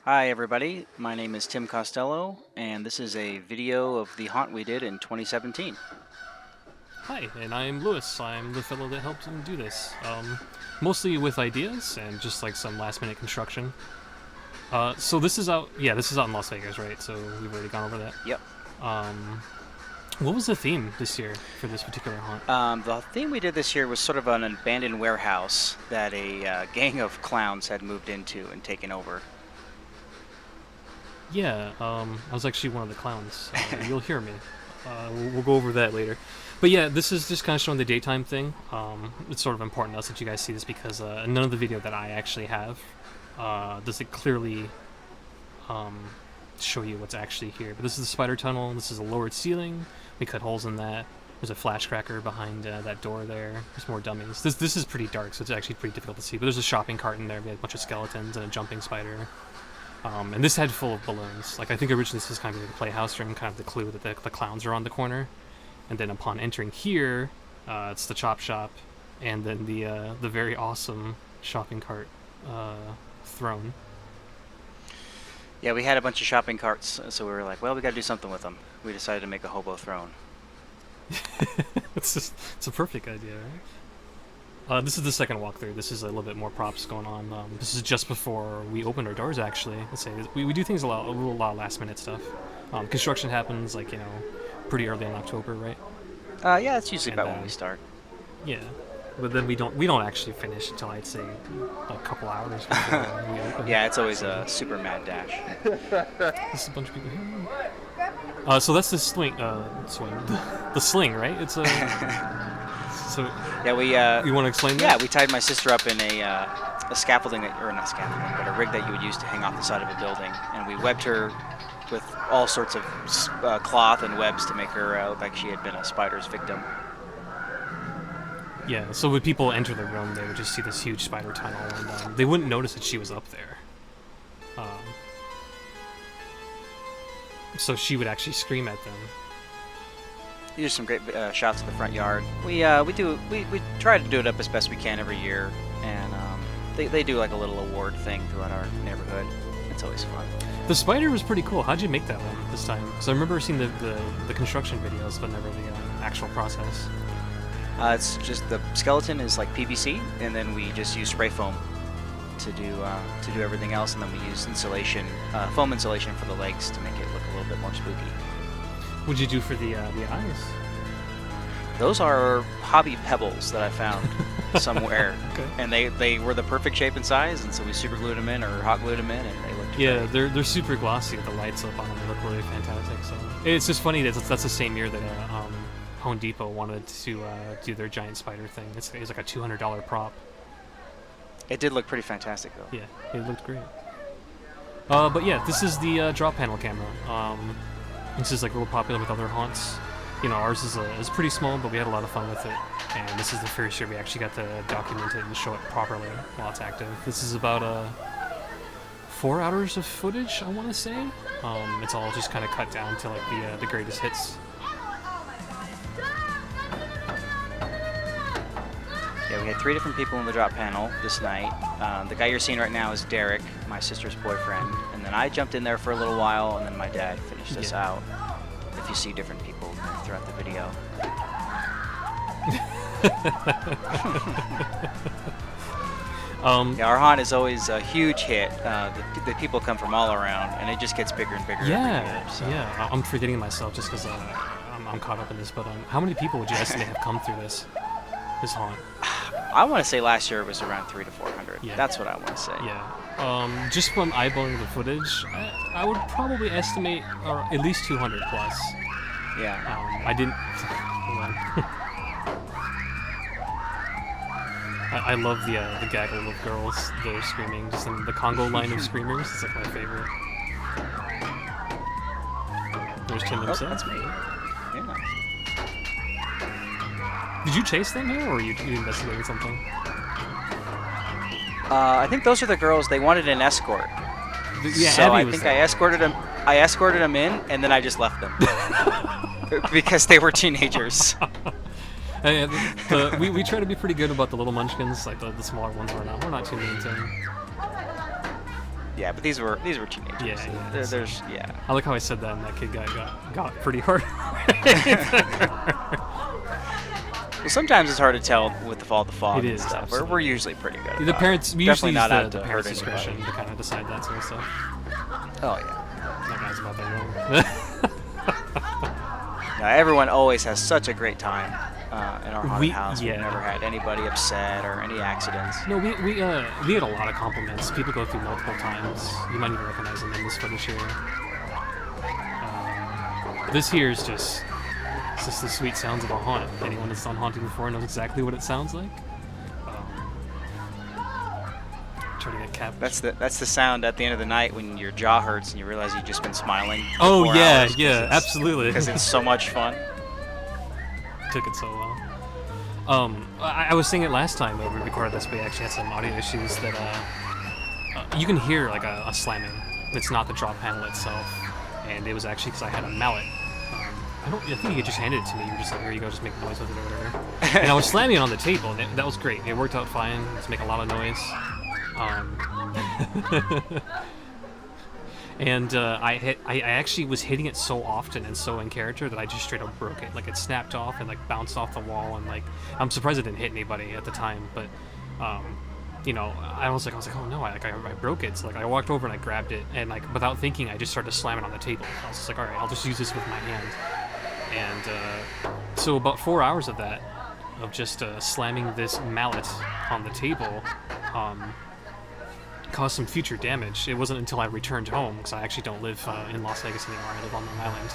Hi everybody, my name is Tim Costello, and this is a video of the haunt we did in 2017. Hi, and I'm Lewis. I'm the fellow that helped him do this. Mostly with ideas and just like some last-minute construction. So this is out. Yeah, this is out in Las Vegas, right? So we've already gone over that. Yep. Um, what was the theme this year for this particular haunt? The theme we did this year was sort of an abandoned warehouse that a gang of clowns had moved into and taken over. Yeah, I was actually one of the clowns. You'll hear me. We'll go over that later. But yeah, this is just kind of showing the daytime thing. It's sort of important to us that you guys see this because none of the video that I actually have does it clearly show you what's actually here. But this is the spider tunnel. This is a lowered ceiling. We cut holes in that. There's a flash cracker behind that door there. There's more dummies. This is pretty dark, so it's actually pretty difficult to see. But there's a shopping cart in there. We had a bunch of skeletons and a jumping spider. And this head full of balloons. Like, I think originally this was kind of the playhouse room, kind of the clue that the clowns are on the corner. And then upon entering here, it's the chop shop, and then the very awesome shopping cart throne. Yeah, we had a bunch of shopping carts, so we were like, well, we got to do something with them. We decided to make a hobo throne. It's a perfect idea, right? This is the second walkthrough. This is a little bit more props going on. This is just before we opened our doors, actually. Let's say we do things a lot last minute stuff. Construction happens pretty early in October, right? Yeah, that's usually about when we start. Yeah, but then we don't actually finish until I'd say a couple hours before we open. Yeah, it's always a super mad dash. There's a bunch of people here. So that's the swing. The sling, right? It's a. So yeah, you want to explain that? Yeah, we tied my sister up in a scaffolding, or not scaffolding, but a rig that you would use to hang off the side of a building, and we webbed her with all sorts of cloth and webs to make her look like she had been a spider's victim. Yeah, so when people enter the room, they would just see this huge spider tunnel, and they wouldn't notice that she was up there. So she would actually scream at them. These are some great shots of the front yard. We try to do it up as best we can every year, and they do like a little award thing throughout our neighborhood. It's always fun. The spider was pretty cool. How'd you make that one this time? Because I remember seeing the construction videos, but never the actual process. It's just the skeleton is like PVC, and then we just use spray foam to do everything else, and then we use insulation, foam insulation for the legs to make it look a little bit more spooky. What'd you do for the eyes? Those are hobby pebbles that I found somewhere, Okay. and they were the perfect shape and size, and so we super glued them in or hot glued them in, and they looked great. They're super glossy with the lights up on them. They look really fantastic. So it's just funny that that's the same year that Home Depot wanted to do their giant spider thing. It's like a $200 prop. It did look pretty fantastic though. Yeah, it looked great. But yeah, this is the drop panel camera. This is like real popular with other haunts. Ours is pretty small, but we had a lot of fun with it. And this is the first year we actually got to document it and show it properly while it's active. This is about 4 hours of footage, I want to say. It's all just kind of cut down to like the greatest hits. Yeah, we had 3 different people in the drop panel this night. The guy you're seeing right now is Derek, my sister's boyfriend, and then I jumped in there for a little while, and then my dad finished us out. If you see different people throughout the video. Yeah, our haunt is always a huge hit. The people come from all around, and it just gets bigger and bigger every year. So. Yeah, I'm forgetting myself just because I'm caught up in this, but how many people would you estimate have come through this haunt? I want to say last year it was around 300 to 400. Yeah. That's what I want to say. Yeah. Just from eyeballing the footage, I would probably estimate at least 200 plus. Yeah. I didn't. I love the gaggle of girls that are screaming. Just in the Congo line of screamers. It's like my favorite. There's Tim himself. Oh, that's me. Yeah. Did you chase them here, or were you investigating something? I think those are the girls. They wanted an escort. Yeah, so Abby I think I escorted them. I escorted them in, and then I just left them because they were teenagers. We try to be pretty good about the little munchkins, like the smaller ones. We're not too mean to them. Yeah, but these were teenagers. Yeah. There's I like how I said that, and that kid got pretty hard. Well, sometimes it's hard to tell with all the fog It and is, stuff. absolutely. We're usually pretty good. The about parents it. usually Definitely not use out the to parents' hurt discretion anybody. to kind of decide that sort of stuff. Oh yeah. That guy's about that Now, everyone always has such a great time in our haunted house. We've yeah. never had anybody upset or any accidents. No, we had a lot of compliments. People go through multiple times. You might even recognize them in this footage here. This here is just the sweet sounds of a haunt. Anyone that's done haunting before knows exactly what it sounds like. Try to get capped. That's the sound at the end of the night when your jaw hurts and you realize you've just been smiling. For Oh 4 yeah, hours yeah, absolutely. Because it's so much fun. Took it so well. I was saying it last time that we recorded this, we actually had some audio issues that you can hear like a slamming. It's not the drop panel itself, and it was actually because I had a mallet. I think you just handed it to me. You were just like, here you go, just make noise with it or whatever. And I was slamming it on the table, and that was great. It worked out fine. Let's make a lot of noise. And I actually was hitting it so often and so in character that I just straight up broke it. Like it snapped off and like bounced off the wall, and like I'm surprised it didn't hit anybody at the time. But you know, I was like, oh no, I broke it. So like I walked over and I grabbed it, and like without thinking, I just started slamming on the table. I was just like, all right, I'll just use this with my hand. And so about 4 hours of that, of just slamming this mallet on the table, caused some future damage. It wasn't until I returned home, because I actually don't live in Las Vegas anymore. I live on Long Island.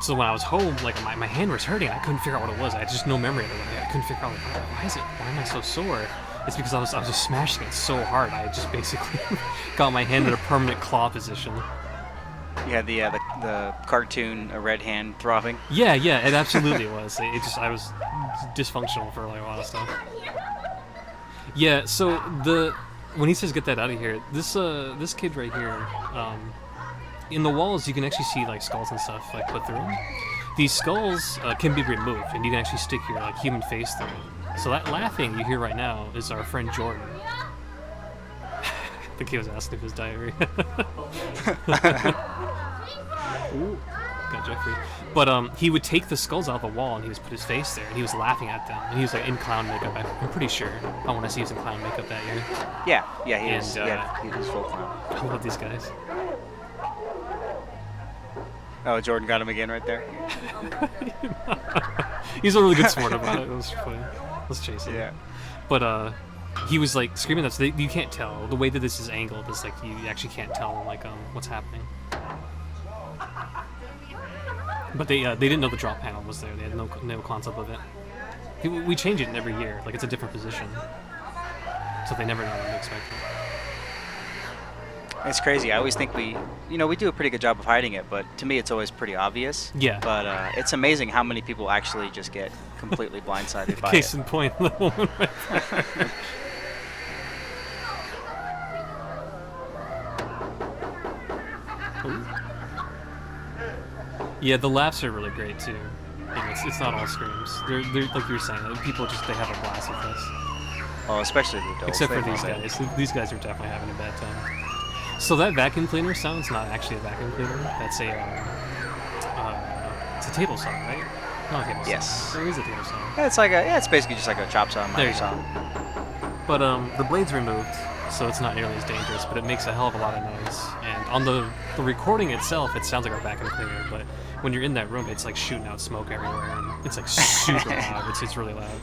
So when I was home, like my hand was hurting. I couldn't figure out what it was. I had just no memory of it. I couldn't figure out like, why am I so sore? It's because I was just smashing it so hard. I just basically got my hand in a permanent claw position. You had the cartoon red hand throbbing. Yeah, it absolutely was. I was dysfunctional for like a lot of stuff. Yeah, so when he says get that out of here, this kid right here, in the walls you can actually see like skulls and stuff like put through them. These skulls can be removed, and you can actually stick your like human face through it. So that laughing you hear right now is our friend Jordan. I think he was asking if his diarrhea. Ooh, got Jeffrey. But he would take the skulls out of the wall and he would put his face there and he was laughing at them. And he was like in clown makeup. I'm pretty sure. I want to see he was in clown makeup that year. Yeah, he And, was full clown. I love these guys. Oh, Jordan got him again right there. He's a really good sport about it. It was funny. Let's chase him. Yeah. But he was like screaming that, so you can't tell. The way that this is angled is like you actually can't tell like what's happening. But they didn't know the drop panel was there. They had no concept of it. We change it every year. Like it's a different position, so they never know what to expect. It's crazy. I always think we do a pretty good job of hiding it, but to me it's always pretty obvious. Yeah. But it's amazing how many people actually just get completely blindsided by Case it. in point, the woman right there. Ooh. Yeah, the laughs are really great too. It's not all screams. They're like you were saying. People they have a blast with this. Oh, especially the adults. Except They for these love it. guys. These guys are definitely having a bad time. So that vacuum cleaner sound's not actually a vacuum cleaner. That's it's a table saw, right? Not a table saw. Yes. There is a table saw. Yeah, it's basically just like a chop saw, There miter you saw. go. But the blade's removed, so it's not nearly as dangerous, but it makes a hell of a lot of noise. And on the recording itself, it sounds like a vacuum cleaner, but when you're in that room, it's like shooting out smoke everywhere, and it's like super loud. It's really loud.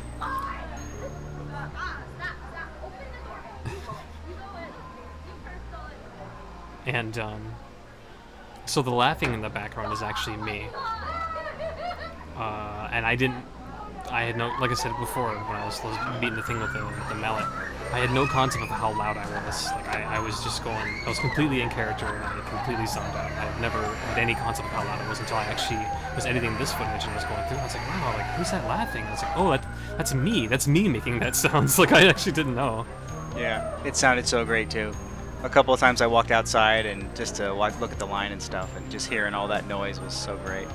And so the laughing in the background is actually me. And I had no, like I said before, when I was beating the thing with the mallet, I had no concept of how loud I was. Like I was just I was completely in character, and I completely zoned out. I had never had any concept of how loud it was until I actually was editing this footage and was going through. I was like, wow, like who's that laughing? I was like, oh, that's me. That's me making that sounds. Like I actually didn't know. Yeah, it sounded so great too. A couple of times I walked outside and just to look at the line and stuff, and just hearing all that noise was so great.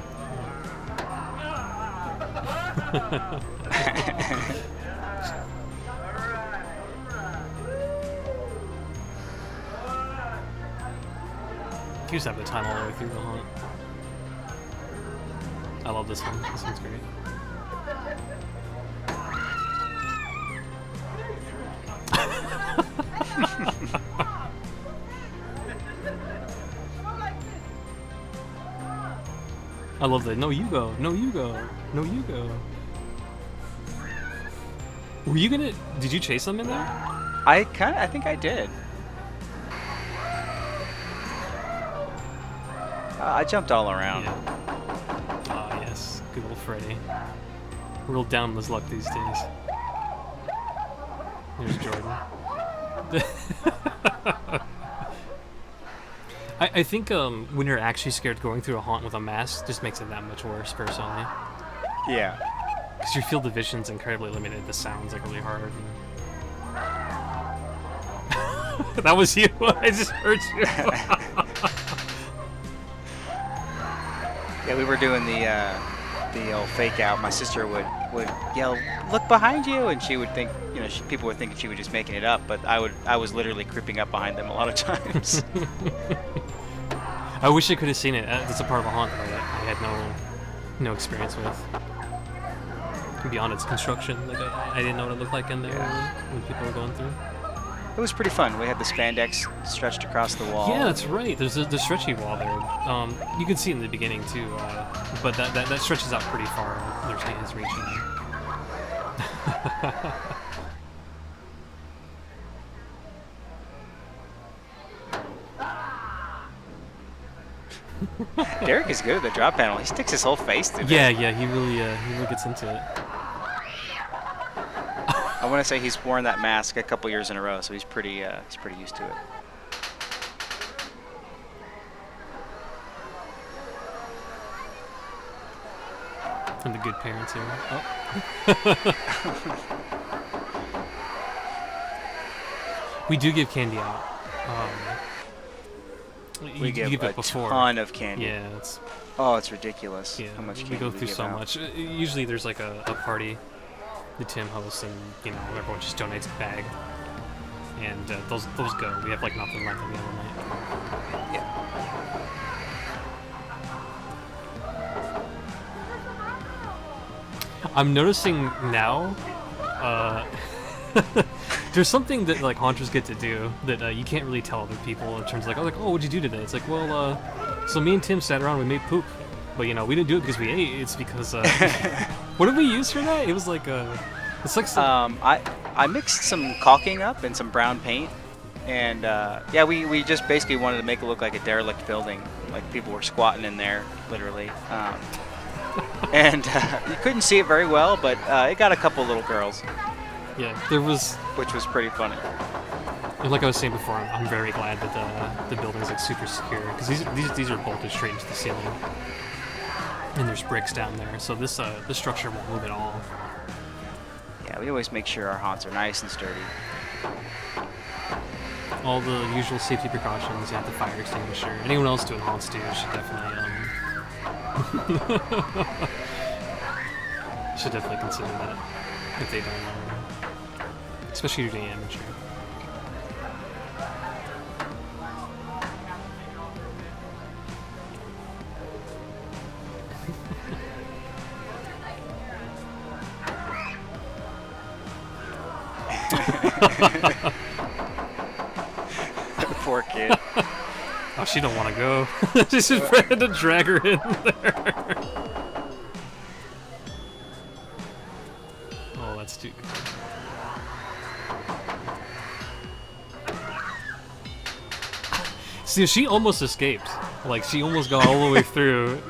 You just have the time all the way through the haunt. I love this one. This one's great. I love the no you go, no you go, no you go. Were you gonna? Did you chase them in there? I think I did. I jumped all around. Yeah. Ah, yes, good old Freddy. Real down on his luck these days. There's Jordan. I think when you're actually scared, going through a haunt with a mask just makes it that much worse, personally. Yeah. Because your field of vision's incredibly limited. The sound's like really hard. And... that was you. I just heard you. Yeah, we were doing the old fake out. My sister would yell, "Look behind you!" and she would think, you know, people would think she was just making it up, but I was literally creeping up behind them a lot of times. I wish I could have seen it. That's a part of a haunt that I had no experience with. Beyond its construction, like I didn't know what it looked like in there when people were going through. It was pretty fun. We had the spandex stretched across the wall. Yeah, that's right. There's the stretchy wall there. You can see it in the beginning too, but that stretches out pretty far. There's hands reaching. Derek is good at the drop panel. He sticks his whole face through Yeah, it. yeah, he really gets into it. I want to say he's worn that mask a couple years in a row, so he's pretty used to it. And the good parents here. Oh. We do give candy out. We give it a before. ton of candy. Yeah, it's ridiculous. yeah. How much candy we go through give so out. much. Usually there's like a party that Tim hosts, and you know everyone just donates a bag, and those go. We have like nothing left at the end of the night. Yeah. I'm noticing now. There's something that like haunters get to do that you can't really tell other people in terms of like, oh, what'd you do today? It's like, well, so me and Tim sat around and we made poop, but you know we didn't do it because we ate. It's because what did we use for that? It was like it's like some... I mixed some caulking up and some brown paint, and yeah, we just basically wanted to make it look like a derelict building, like people were squatting in there, literally. And you couldn't see it very well, but it got a couple little girls. Yeah, there was, which was pretty funny. And like I was saying before, I'm very glad that the building's like super secure, because these are bolted straight into the ceiling, and there's bricks down there, so this structure won't move at all. Yeah, we always make sure our haunts are nice and sturdy. All the usual safety precautions. You have the fire extinguisher. Anyone else doing haunts too should definitely consider that if they don't. Especially if you're doing amateur. Poor kid. Oh, she don't want to go. She's just trying to drag her in there. Oh, that's too good. See, she almost escaped. Like, she almost got all the way through.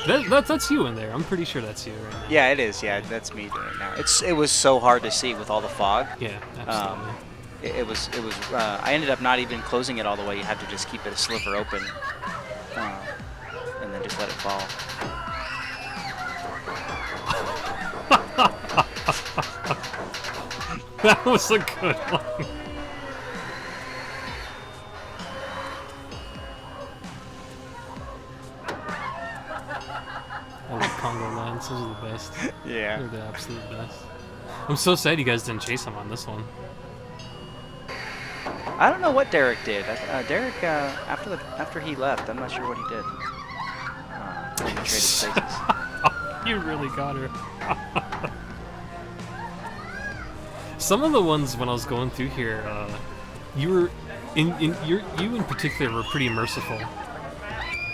That's you in there. I'm pretty sure that's you right now. Yeah, it is. Yeah, that's me doing it now. It was so hard to see with all the fog. Yeah, absolutely. It was. I ended up not even closing it all the way. You have to just keep it a sliver open, and then just let it fall. That was a good one. I love Congo lines. Those are the best. Yeah. They're the absolute best. I'm so sad you guys didn't chase him on this one. I don't know what Derek did. Derek, after he left, I'm not sure what he did. We traded places. You really got her. Some of the ones when I was going through here, you were you in particular were pretty merciful.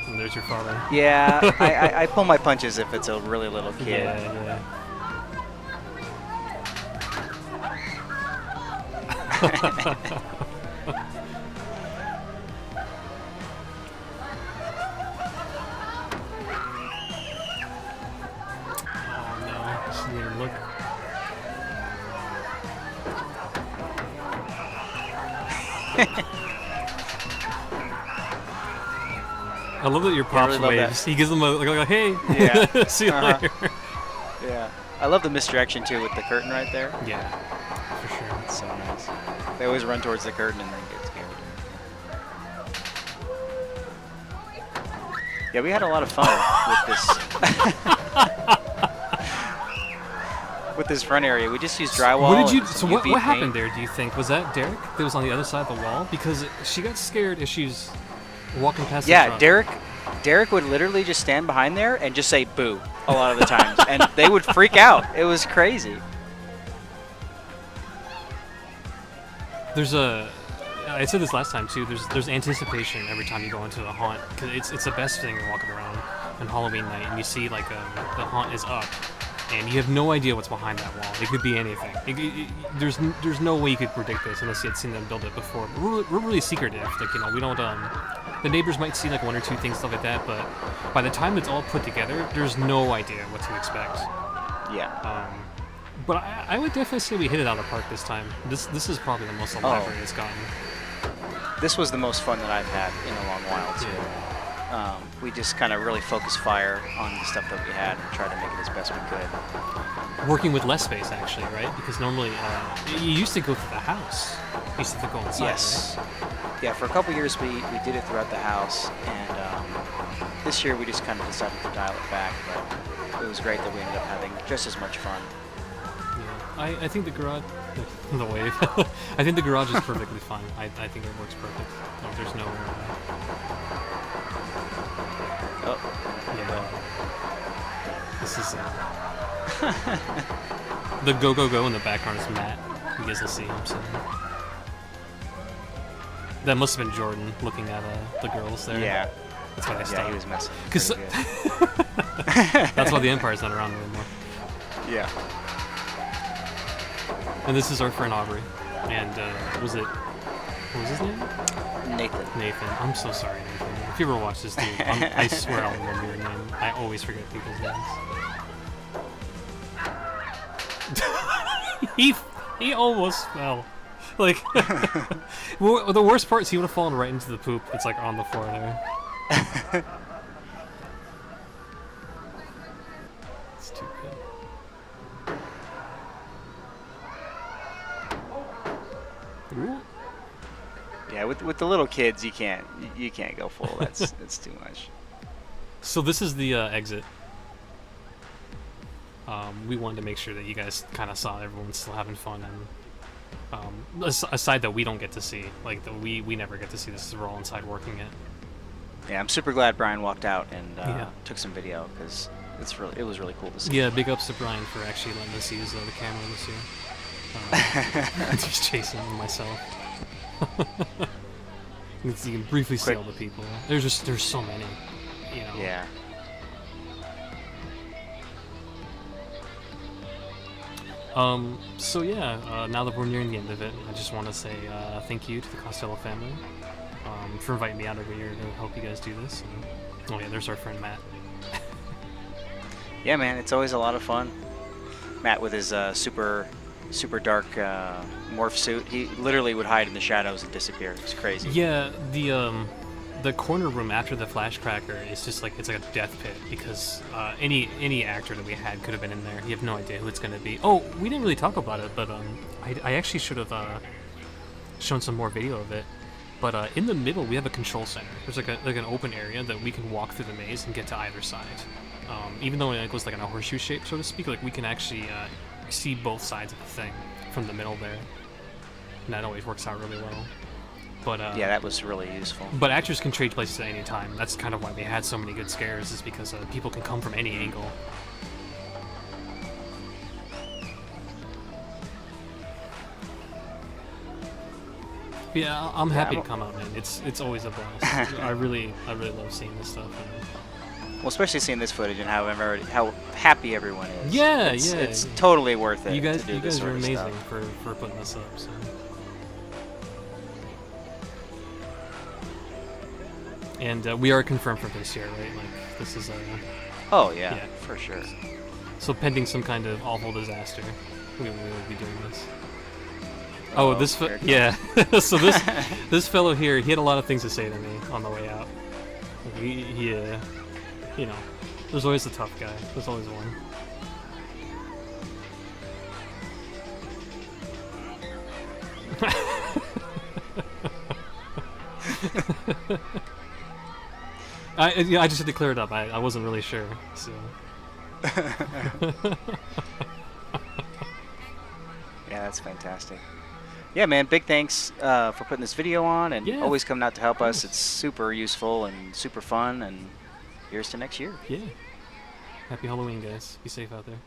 And there's your father. Yeah, I pull my punches if it's a really little kid. Yeah. Oh no, she didn't even look. I love that your pops really waves. He gives them a hey. Yeah. See you later. Yeah. I love the misdirection too with the curtain right there. Yeah, for sure. It's so nice. They always run towards the curtain and then get scared. Yeah, we had a lot of fun with this. With this front area, we just used drywall. What did you? and So some what UV happened paint. there? Do you think was that Derek that was on the other side of the wall? Because she got scared as she's walking past. Yeah, the truck. Derek would literally just stand behind there and just say "boo" a lot of the times, and they would freak out. It was crazy. There's a. I said this last time too. There's anticipation every time you go into a haunt because it's the best thing walking around on Halloween night and you see like the haunt is up. And you have no idea what's behind that wall. It could be anything. There's no way you could predict this unless you had seen them build it before. But we're really secretive. Like we don't. The neighbors might see like one or two things, stuff like that. But by the time it's all put together, there's no idea what to expect. Yeah. But I would definitely say we hit it out of the park this time. This is probably the most elaborate it's gotten. This was the most fun that I've had in a long while too. Yeah. We just kind of really focused fire on the stuff that we had and tried to make it as best we could. Working with less space, actually, right? Because normally you used to go through the house. You used to have to go inside. Yes. Right? Yeah, for a couple years we did it throughout the house, and this year we just kind of decided to dial it back, but it was great that we ended up having just as much fun. Yeah. I think the garage, the wave. I think the garage is perfectly fine. I think it works perfect. Like, there's no. Oh. Yeah. This is the go in the background is Matt. You guys will see him soon. That must have been Jordan looking at the girls there. Yeah. That's why they stopped. Yeah, he was messing. Because that's why the Empire's not around anymore. Yeah. And this is our friend Aubrey. And what was his name? Nathan. I'm so sorry, Nathan. If you ever watch this dude, I swear I'll remember your name. I always forget people's names. He almost fell. Like, well, the worst part is he would have fallen right into the poop that's like on the floor there. It's too good. Ooh. Yeah, with the little kids, you can't go full. That's too much. So this is the exit. We wanted to make sure that you guys kind of saw everyone's still having fun, and aside that we don't get to see, like we never get to see this. We're all inside working it. Yeah, I'm super glad Bryan walked out and Yeah. took some video because it was really cool to see. Yeah, big ups to Bryan for actually letting us use the camera this year. Just chasing myself. You can briefly see all the people. There's so many, you know. Yeah. So yeah, now that we're nearing the end of it, I just want to say thank you to the Costello family for inviting me out every year to help you guys do this. And, oh yeah, there's our friend Matt. Yeah, man, it's always a lot of fun. Matt with his super dark morph suit, he literally would hide in the shadows and disappear. It's crazy. Yeah, the corner room after the flash cracker is just like, it's like a death pit because any actor that we had could have been in there. You have no idea who it's going to be. Oh, we didn't really talk about it, but I actually should have shown some more video of it. But in the middle, we have a control center. There's like an open area that we can walk through the maze and get to either side. Even though it goes like in a horseshoe shape, so to speak, like we can actually see both sides of the thing from the middle there. And that always works out really well. But yeah, that was really useful. But actors can trade places at any time. That's kind of why they had so many good scares, is because people can come from any angle. Yeah, I'm happy to come out, man. It's always a blast. I really love seeing this stuff. Well, especially seeing this footage and how happy everyone is. Yeah, it's totally worth it. You guys, to do you this guys are sort of amazing stuff. for putting this up. So. And we are confirmed for this year, right? Like this is Oh yeah, for sure. So pending some kind of awful disaster, we will be doing this. Oh, this yeah. So this fellow here, he had a lot of things to say to me on the way out. He you know, there's always the tough guy. There's always one. I just had to clear it up. I wasn't really sure, so. Yeah, that's fantastic. Yeah, man, big thanks for putting this video on and always coming out to help us. It's super useful and super fun, and here's to next year. Yeah. Happy Halloween, guys. Be safe out there.